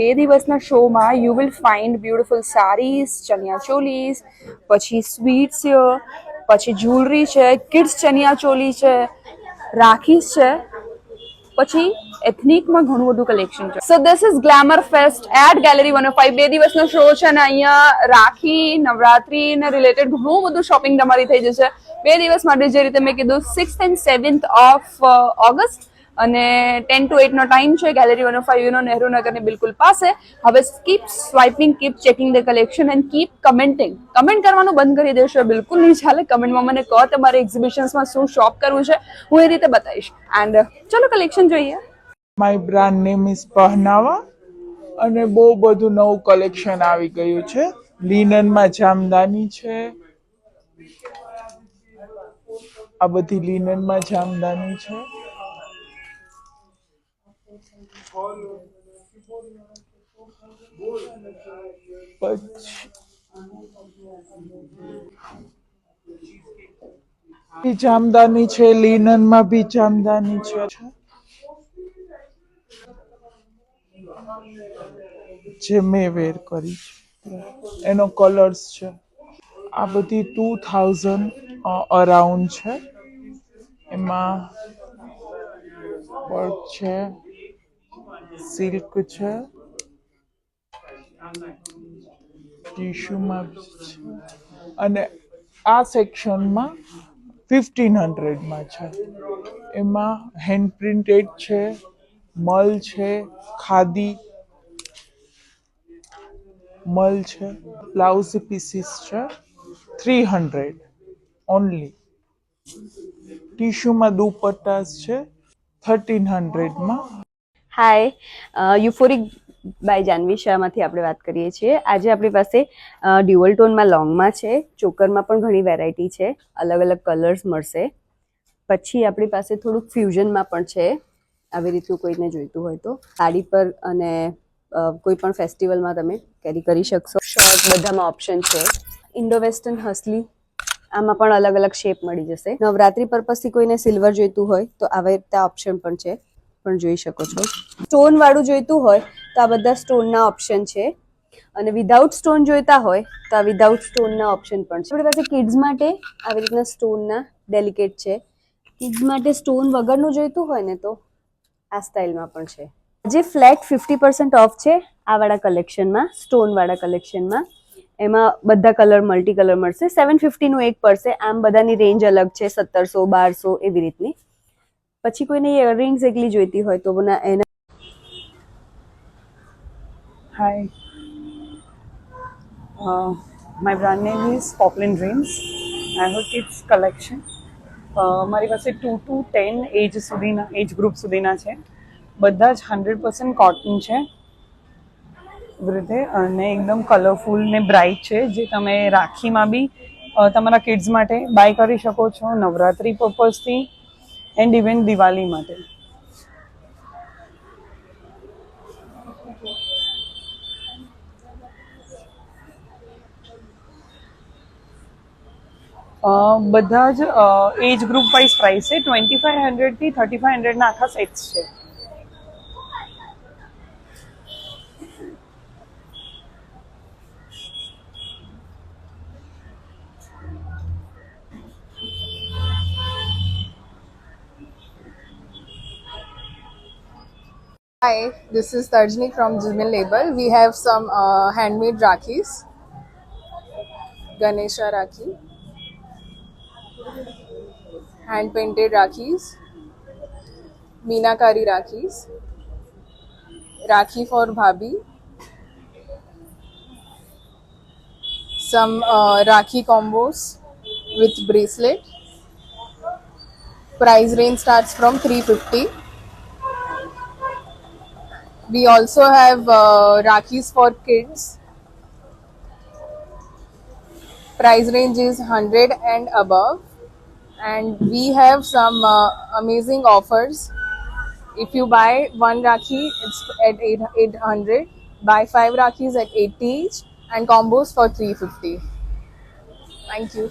બે દિવસના શોમાં you will find beautiful saris, chaniya cholis, પછી સ્વીટ્સ, પછી જ્વેલરી છે, કિડ્સ ચણિયા ચોલી છે, રાખીસ છે, પછી એથનિકમાં ઘણું બધું કલેક્શન છે. So this is glamour fest at gallery 105. બે દિવસનો શો છે ને અહીંયા રાખી, નવરાત્રી ને રિલેટેડ ઘણું બધું શોપિંગ તમારી થઈ જશે બે દિવસ માટે. જે રીતે મેં કીધું 6th and 7th of August અને 10 to 8 નો ટાઈમ છે. ગેલેરી 105 નહેરુ નગરની બિલકુલ પાસે. હવે keep swiping, keep checking the collection and keep commenting. Comment કરવાનું બંધ કરી દેશો, બિલકુલ નહીં ચાલે. કમેન્ટમાં મને કહો તમારે એક્ઝિબિશન્સમાં શું શોપ કરવું છે, હું એ રીતે બતાવીશ. એન્ડ ચલો કલેક્શન જોઈએ. માય બ્રાન્ડ નેમ ઇઝ પહનાવા અને બહુ બધું નવું કલેક્શન આવી ગયું છે. લિનનમાં જામદાની છે, આ બધી લિનનમાં જામદાની છે. પછી જામદાની છે, લિનનમાં બી જામદાની છે. જે મેં વેર કરી છે એનો કલર્સ છે. આ બધી 2000 અરાઉન્ડ છે. એમાં વર્ક છે, સિલ્ક છે, ટીશ્યુમાં છે. અને આ સેક્શનમાં 1500માં છે. એમાં હેન્ડ પ્રિન્ટેડ છે, મલ છે, ખાદી મલ છે, બ્લાઉઝ પીસીસ છે 300 ઓનલી. ટીશ્યુમાં દુપટ્ટાસ છે 1300માં. હાય, યુફોરિક બાય જાનવી શાહમાંથી આપણે વાત કરીએ છીએ. આજે આપણી પાસે ડ્યુઅલ ટોનમાં લોંગમાં છે, ચોકરમાં પણ ઘણી વેરાયટી છે, અલગ અલગ કલર્સ મળશે. પછી આપણી પાસે થોડુંક ફ્યુઝનમાં પણ છે, આવી રીતનું કોઈને જોઈતું હોય તો સાડી પર અને કોઈ પણ ફેસ્ટિવલમાં તમે કેરી કરી શકશો. શર્ટ બધામાં ઓપ્શન છે. ઇન્ડો વેસ્ટર્ન હસલી, આમાં પણ અલગ અલગ શેપ મળી જશે. નવરાત્રી પર્પઝથી કોઈને સિલ્વર જોઈતું હોય તો આવી રીતે ઓપ્શન પણ છે, પણ જોઈ શકો છો. સ્ટોન વાળું જોઈતું હોય તો આ બધા સ્ટોનના ઓપ્શન છે, અને વિધાઉટ સ્ટોન જોઈતા હોય તો આ વિધાઉટ સ્ટોનના ઓપ્શન પણ છે. આપણી પાસે કિડ્સ માટે આવી રીતના સ્ટોનના ડેલિકેટ છે. કિડ્સ માટે સ્ટોન વગરનું જોઈતું હોય ને તો આ સ્ટાઇલમાં પણ છે. જે ફ્લેટ 50% ઓફ છે આ વાળા કલેક્શનમાં, સ્ટોન વાળા કલેક્શનમાં. એમાં બધા કલર મલ્ટી કલર મળશે. 750 નું એક પડશે. આમ બધાની રેન્જ અલગ છે, 1700, 1200 એવી રીતની. પછી કોઈને ઇયરિંગ્સ એકલી જોઈતી હોય તો એના. Hi, my brand name is Poplin Dreams. I have kids collection. મારી પાસે 2 to 10 એજ સુધીના, એજ ગ્રુપ સુધીના છે. બધા જ 100% કોટન છે એવી રીતે, અને એકદમ કલરફુલ ને બ્રાઇટ છે, જે તમે રાખીમાં બી તમારા કિડ્સ માટે બાય કરી શકો છો, નવરાત્રી પર્પઝથી એન્ડ ઇવન દિવાળી માટે. બધા જ એજ ગ્રુપ વાઇઝ પ્રાઇસ છે. 2500 થી 3500 ના આખા સેટ્સ છે. Hi, this is Tarjini from Jimil Label. We have some handmade Rakhis, Ganesha Rakhi, hand painted Rakhis, Meenakari Rakhis, Rakhi for Bhabhi, some Rakhi combos with bracelet. Price range starts from 350. We also have Rakhis for kids. Price range is 100 and above. And we have some amazing offers. If you buy one Rakhi, it's at 800. Buy 5 Rakhis at 80 each, and combos for 350. Thank you.